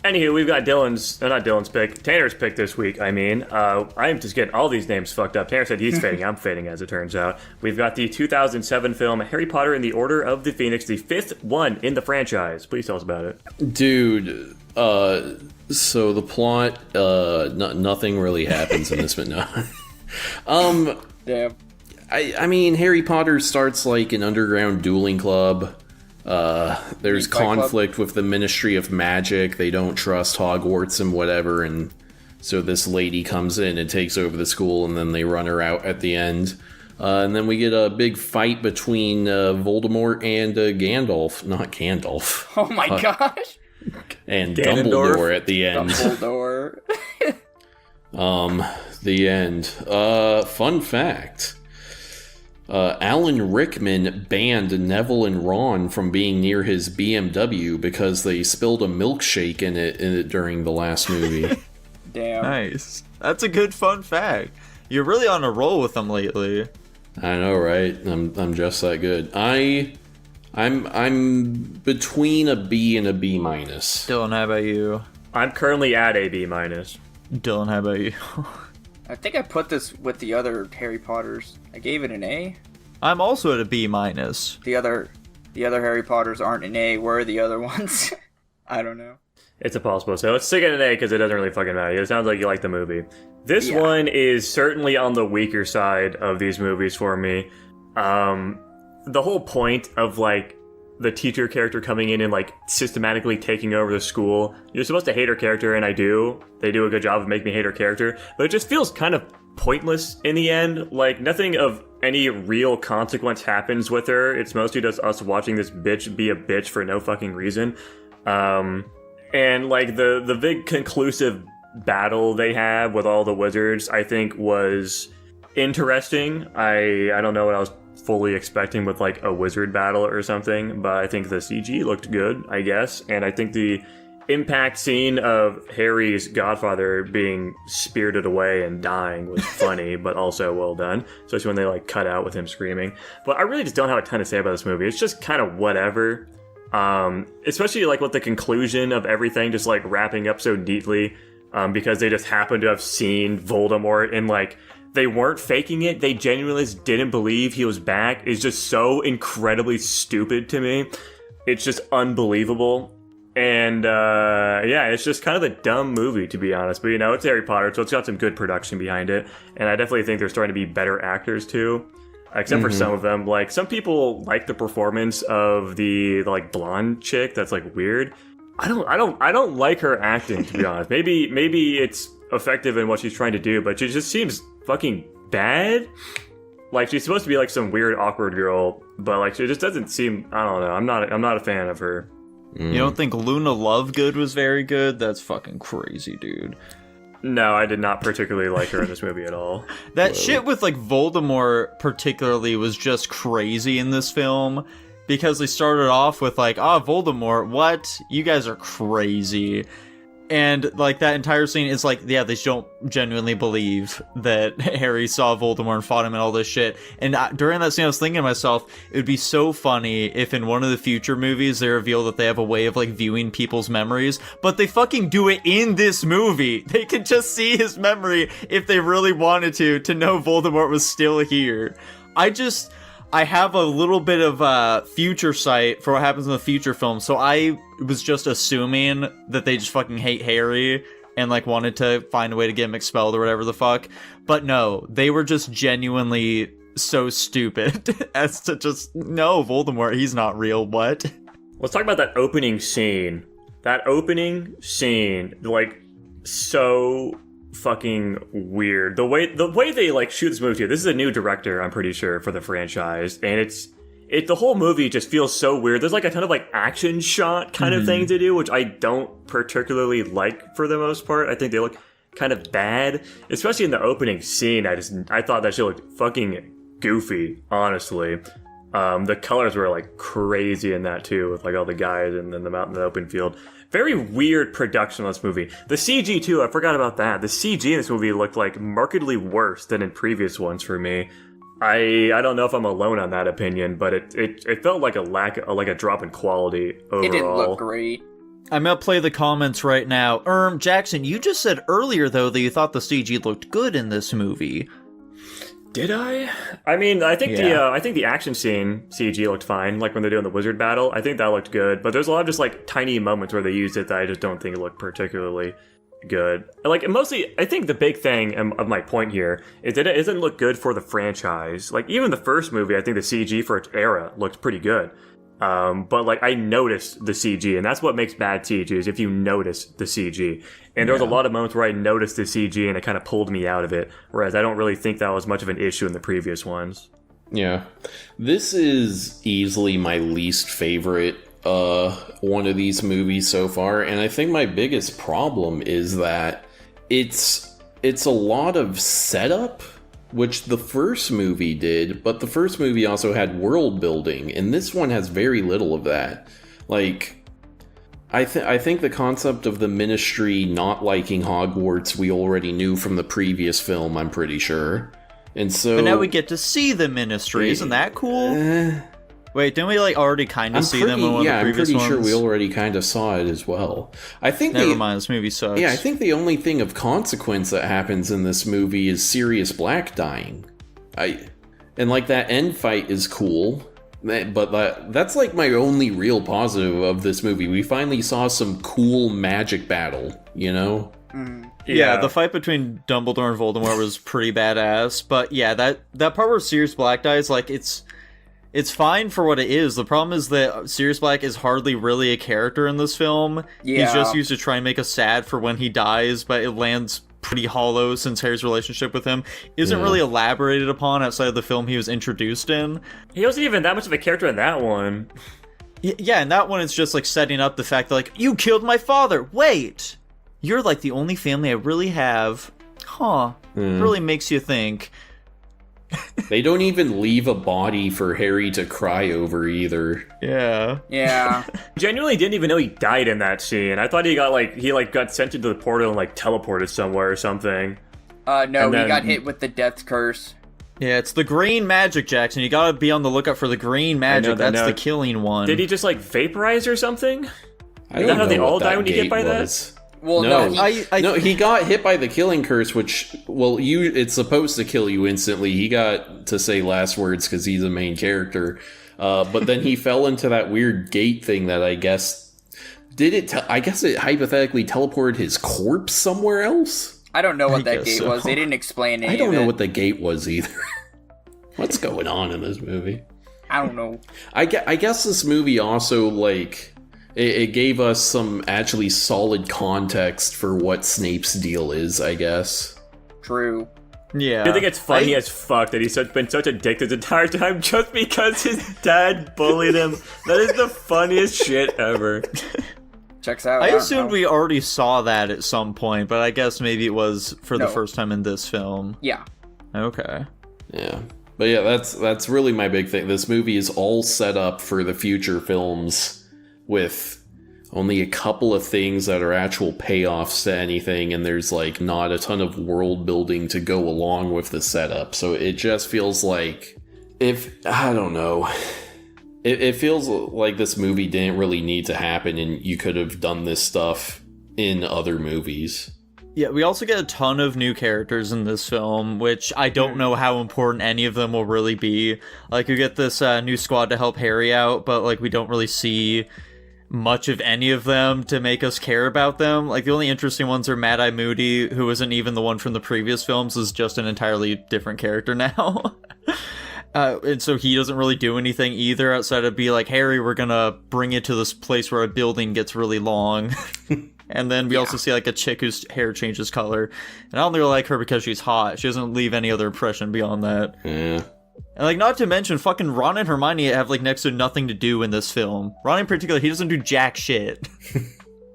Anywho, we've got Tanner's pick this week. I am just getting all these names fucked up. Tanner said he's fading. I'm fading, as it turns out. We've got the 2007 film Harry Potter and the Order of the Phoenix, the fifth one in the franchise. Please tell us about it. Dude, so the plot, nothing really happens in this, but no. Damn. I mean, Harry Potter starts like an underground dueling club. There's conflict with the Ministry of Magic. They don't trust Hogwarts and whatever, and so this lady comes in and takes over the school, and then they run her out at the end. And then we get a big fight between Voldemort and Gandalf. Not Gandalf. Oh my gosh. And Dumbledore at the end. Dumbledore. The end. Fun fact. Alan Rickman banned Neville and Ron from being near his BMW because they spilled a milkshake in it during the last movie. Damn. Nice. That's a good fun fact. You're really on a roll with them lately. I know, right? I'm just that good. I'm between a B and a B minus. Dylan, how about you? I'm currently at a B minus. Dylan, how about you? I think I put this with the other Harry Potters. I gave it an A. I'm also at a B minus. The other Harry Potters aren't an A. Where are the other ones? I don't know. It's impossible. So let's stick it an A because it doesn't really fucking matter. It sounds like you like the movie. This one is certainly on the weaker side of these movies for me. The whole point of like the teacher character coming in and like systematically taking over the school. You're supposed to hate her character, and I do. They do a good job of making me hate her character, but it just feels kind of pointless in the end. Like nothing of any real consequence happens with her. It's mostly just us watching this bitch be a bitch for no fucking reason. And like the big conclusive battle they have with all the wizards, I think was interesting. I don't know what I was fully expecting with like a wizard battle or something, but I think the CG looked good, I guess. And I think the impact scene of Harry's godfather being spirited away and dying was funny, but also well done, especially when they like cut out with him screaming. But I really just don't have a ton to say about this movie. It's just kind of whatever. Especially like with the conclusion of everything just like wrapping up so neatly, because they just happened to have seen Voldemort and like they weren't faking it. They genuinely just didn't believe he was back. It's just so incredibly stupid to me. It's just unbelievable. And it's just kind of a dumb movie, to be honest. But, you know, it's Harry Potter, so it's got some good production behind it. And I definitely think there's starting to be better actors, too. Except for some of them. Like, some people like the performance of the like, blonde chick that's, like, weird. I don't like her acting, to be honest. Maybe it's effective in what she's trying to do, but she just seems fucking bad. Like, she's supposed to be, like, some weird, awkward girl, but, like, she just doesn't seem... I don't know. I'm not a fan of her. You don't think Luna Lovegood was very good? That's fucking crazy, dude. No, I did not particularly like her in this movie at all. That shit with, like, Voldemort particularly was just crazy in this film, because they started off with, like, Voldemort, what? You guys are crazy. And, like, that entire scene is like, yeah, they don't genuinely believe that Harry saw Voldemort and fought him and all this shit. And during that scene, I was thinking to myself, it would be so funny if in one of the future movies they reveal that they have a way of, like, viewing people's memories. But they fucking do it in this movie. They could just see his memory if they really wanted to know Voldemort was still here. I have a little bit of future sight for what happens in the future film, so I was just assuming that they just fucking hate Harry and like wanted to find a way to get him expelled or whatever the fuck. But no, they were just genuinely so stupid as to just, no, Voldemort, he's not real, what? Let's talk about that opening scene. That opening scene, like, so fucking weird. The way they like shoot this movie too. This is a new director, I'm pretty sure, for the franchise, and the whole movie just feels so weird. There's like a ton of like action shot kind of thing to do, which I don't particularly like for the most part. I think they look kind of bad, especially in the opening scene. I thought that shit looked fucking goofy, honestly. The colors were like crazy in that too, with like all the guys and then them out in the open field. Very weird production on this movie. The CG too, I forgot about that. The CG in this movie looked like markedly worse than in previous ones for me. I don't know if I'm alone on that opinion, but it felt like a drop in quality overall. It didn't look great. I'm gonna play the comments right now. Jackson, you just said earlier, though, that you thought the CG looked good in this movie. Did I? I mean, I think the action scene CG looked fine, like when they're doing the wizard battle. I think that looked good, but there's a lot of just like tiny moments where they used it that I just don't think looked particularly good. Like mostly, I think the big thing of my point here is that it doesn't look good for the franchise. Like even the first movie, I think the CG for its era looked pretty good. But like I noticed the CG, and that's what makes bad CG is if you notice the CG. And there was a lot of moments where I noticed the CG and it kind of pulled me out of it, whereas I don't really think that was much of an issue in the previous ones. Yeah. This is easily my least favorite one of these movies so far, and I think my biggest problem is that it's a lot of setup, which the first movie did, but the first movie also had world building, and this one has very little of that. Like, I think the concept of the Ministry not liking Hogwarts we already knew from the previous film, I'm pretty sure. And so... But now we get to see the Ministry, isn't that cool? Wait, didn't we like already kind of see them in one of the previous ones? Yeah, I'm pretty sure we already kind of saw it as well. I think Never mind, this movie sucks. Yeah, I think the only thing of consequence that happens in this movie is Sirius Black dying. And like that end fight is cool, but that's like my only real positive of this movie. We finally saw some cool magic battle, you know? Yeah, the fight between Dumbledore and Voldemort was pretty badass, but yeah, that part where Sirius Black dies, like it's fine for what it is. The problem is that Sirius Black is hardly really a character in this film. Yeah. He's just used to try and make us sad for when he dies, but it lands pretty hollow since Harry's relationship with him isn't really elaborated upon outside of the film he was introduced in. He wasn't even that much of a character in that one. Yeah, in that one it's just like setting up the fact that like, you killed my father! Wait! You're like the only family I really have. Huh. Really makes you think. They don't even leave a body for Harry to cry over either. Yeah. Genuinely didn't even know he died in that scene. I thought he got sent into the portal and like teleported somewhere or something. No, he got hit with the death curse. Yeah, it's the green magic, Jackson. You gotta be on the lookout for the green magic. That's the killing one. Did he just like vaporize or something? I don't know how they all die that when you get gate by was. that? Well, no, he got hit by the killing curse, which, well, it's supposed to kill you instantly. He got to say last words because he's a main character. But then he fell into that weird gate thing that I guess... I guess it hypothetically teleported his corpse somewhere else? I don't know what that gate was. They didn't explain it. I don't know what the gate was either. What's going on in this movie? I don't know. I guess this movie also, like... It gave us some actually solid context for what Snape's deal is, I guess. True. Yeah. I think it's funny as fuck that he's been such a dick this entire time just because his dad bullied him. That is the funniest shit ever. Checks out. I assumed we already saw that at some point, but I guess maybe it was for the first time in this film. Yeah. Okay. Yeah. But yeah, that's really my big thing. This movie is all set up for the future films with only a couple of things that are actual payoffs to anything, and there's like not a ton of world building to go along with the setup. So it just feels like I don't know. It feels like this movie didn't really need to happen, and you could have done this stuff in other movies. Yeah, we also get a ton of new characters in this film, which I don't know how important any of them will really be. Like, you get this new squad to help Harry out, but like we don't really see much of any of them to make us care about them. Like, the only interesting ones are Mad-Eye Moody, who isn't even the one from the previous films, is just an entirely different character now. And so he doesn't really do anything either outside of be like, Harry, we're gonna bring you to this place where a building gets really long. And then we also see like a chick whose hair changes color. And I don't really like her because she's hot. She doesn't leave any other impression beyond that. Yeah. And like, not to mention, fucking Ron and Hermione have like next to nothing to do in this film. Ron in particular, he doesn't do jack shit.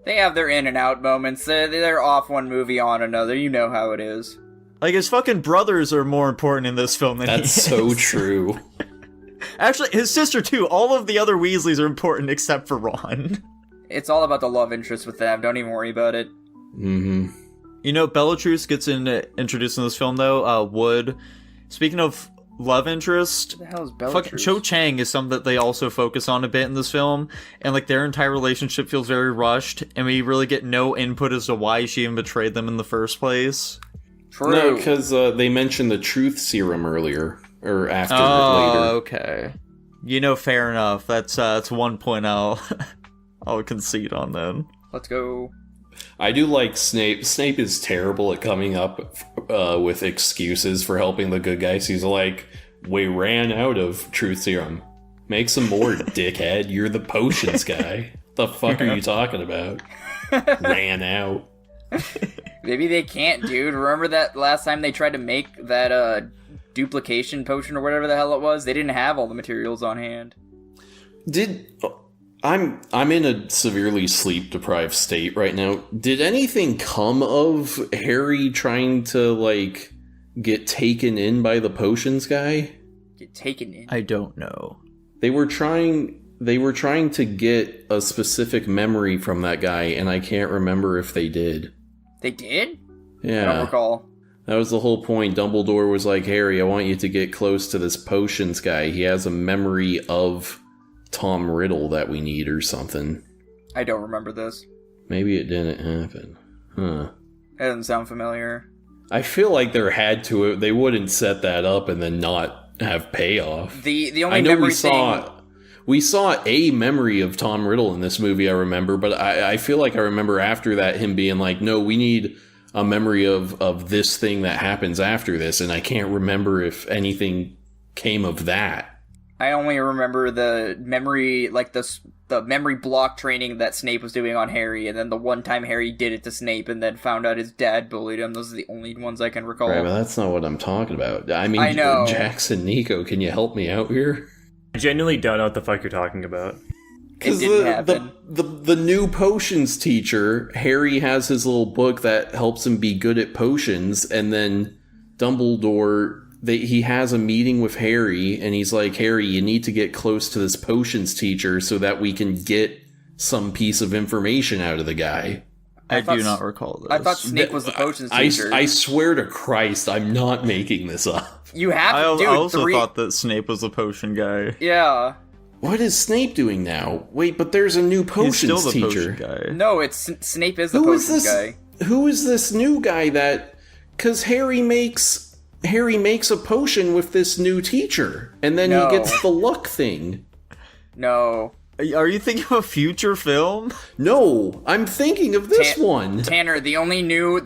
They have their in and out moments. They're off one movie on another. You know how it is. Like, his fucking brothers are more important in this film than he is. That's so true. Actually, his sister too. All of the other Weasleys are important except for Ron. It's all about the love interest with them. Don't even worry about it. Mm-hmm. You know, Bellatrix gets introduced in this film, though. Wood. Speaking of love interest. What the hell is Bellatrix? Fucking Cho Chang is something that they also focus on a bit in this film, and like their entire relationship feels very rushed, and we really get no input as to why she even betrayed them in the first place. True. No, because they mentioned the truth serum earlier, or after later. Oh, okay. Fair enough. That's 1 point I'll concede on then. Let's go. I do like Snape. Snape is terrible at coming up with excuses for helping the good guys. He's like, we ran out of truth serum. Make some more, dickhead. You're the potions guy. The fuck are you talking about? Ran out. Maybe they can't, dude. Remember that last time they tried to make that duplication potion or whatever the hell it was? They didn't have all the materials on hand. I'm in a severely sleep-deprived state right now. Did anything come of Harry trying to, like, get taken in by the potions guy? Get taken in? I don't know. They were trying to get a specific memory from that guy, and I can't remember if they did. They did? Yeah. I don't recall. That was the whole point. Dumbledore was like, Harry, I want you to get close to this potions guy. He has a memory of Tom Riddle that we need or something. I don't remember this. Maybe it didn't happen. Huh. That doesn't sound familiar. I feel like there had to. They wouldn't set that up and then not have payoff. The only I know memory we saw a memory of Tom Riddle in this movie, I remember, but I feel like I remember after that him being like, no, we need a memory of this thing that happens after this, and I can't remember if anything came of that. I only remember the memory, like the memory block training that Snape was doing on Harry, and then the one time Harry did it to Snape and then found out his dad bullied him. Those are the only ones I can recall. Right, but that's not what I'm talking about. I mean, I know. Jackson, Nico, can you help me out here? I genuinely don't know what the fuck you're talking about. It didn't happen. The new potions teacher, Harry has his little book that helps him be good at potions, and then Dumbledore, he has a meeting with Harry, and he's like, Harry, you need to get close to this potions teacher so that we can get some piece of information out of the guy. I do not recall this. I thought Snape was the potions teacher. I swear to Christ, I'm not making this up. You have I to, dude. also thought that Snape was the potion guy. Yeah. What is Snape doing now? Wait, but there's a new potions He's still the teacher. potion guy. No, Snape is the potions guy. Who is this new guy that... Because Harry makes a potion with this new teacher, and then No. he gets the luck thing. No. Are you thinking of a future film? No, I'm thinking of this one. Tanner, the only new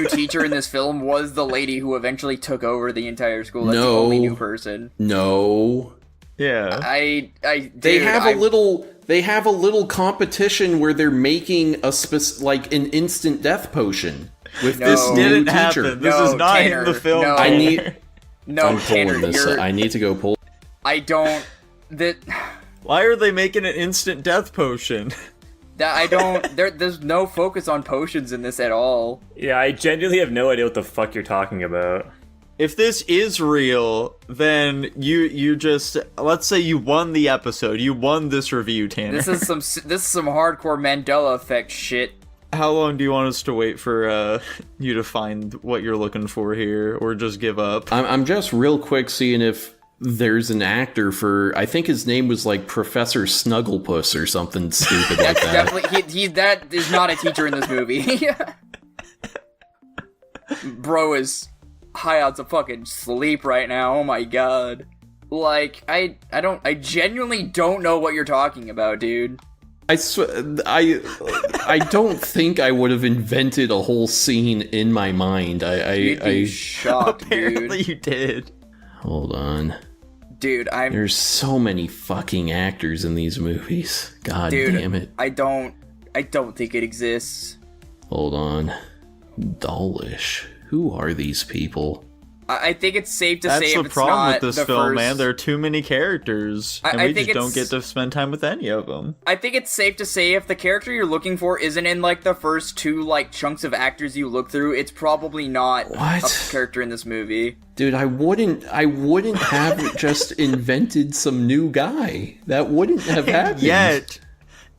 teacher in this film was the lady who eventually took over the entire school. That's the only new person. No. Yeah. They have a little competition where they're making an instant death potion with this new didn't teacher. happen. This No, is not Tanner, in the film. no. I'm Tanner, pulling this. I need to go pull. I don't. Why are they making an instant death potion? There's no focus on potions in this at all. Yeah, I genuinely have no idea what the fuck you're talking about. If this is real, then you just, let's say you won the episode. You won this review, Tanner. This is some hardcore Mandela effect shit. How long do you want us to wait for you to find what you're looking for here, or just give up? I'm just real quick seeing if there's an actor for, I think his name was like Professor Snugglepuss or something stupid like that. Definitely, that is not a teacher in this movie. Bro is high on some fucking sleep right now. Oh my god. Like, I genuinely don't know what you're talking about, dude. I don't think I would have invented a whole scene in my mind. You'd be shocked, Apparently dude. you did. Hold on. Dude, There's so many fucking actors in these movies. God damn it. I don't think it exists. Hold on. Dawlish. Who are these people? I think it's safe to That's say the if it's problem not with this the film, first... man. There are too many characters, and I we think just don't it's- get to spend time with any of them. I think it's safe to say if the character you're looking for isn't in, like, the first two, like, chunks of actors you look through, it's probably not What? a character in this movie. Dude, I wouldn't have just invented some new guy. That wouldn't have happened. Yet,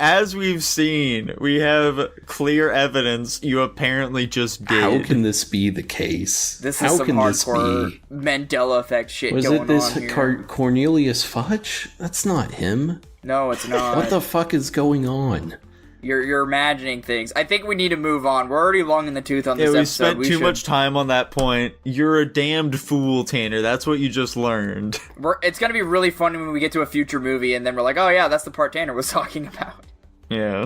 as we've seen, we have clear evidence you apparently just did. How can this be the case? This is How some can this hardcore be? Mandela effect shit Was going it this on here. Cornelius Fudge? That's not him. No, it's not. What the fuck is going on? You're imagining things. I think we need to move on. We're already long in the tooth on this we episode. spent too much time on that point. You're a damned fool, Tanner. That's what you just learned. It's gonna be really funny when we get to a future movie and then we're like, oh yeah, that's the part Tanner was talking about. Yeah.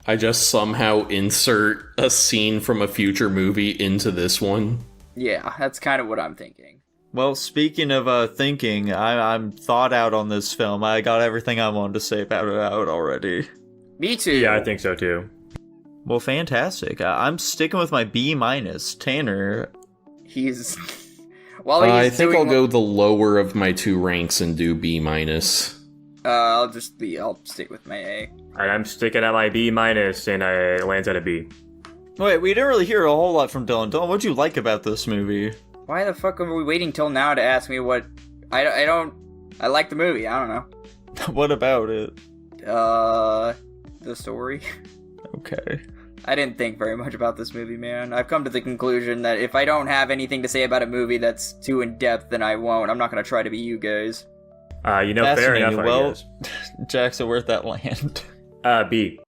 I just somehow insert a scene from a future movie into this one. Yeah, that's kind of what I'm thinking. Well, speaking of thinking, I'm thought out on this film. I got everything I wanted to say about it out already. Me too. Yeah, I think so too. Well, fantastic. I'm sticking with my B-. Tanner. He's... I think I'll go the lower of my two ranks and do B-. I'll stick with my A. And I'm sticking at my B-, and I lands at a B. Wait, we didn't really hear a whole lot from Dylan. Dylan, what'd you like about this movie? Why the fuck are we waiting till now to ask me what... I like the movie, I don't know. What about it? The story. Okay. I didn't think very much about this movie, man. I've come to the conclusion that if I don't have anything to say about a movie that's too in-depth, then I won't. I'm not gonna try to be you guys. Fair enough, I Well, guess. Jackson, where'd that land? B.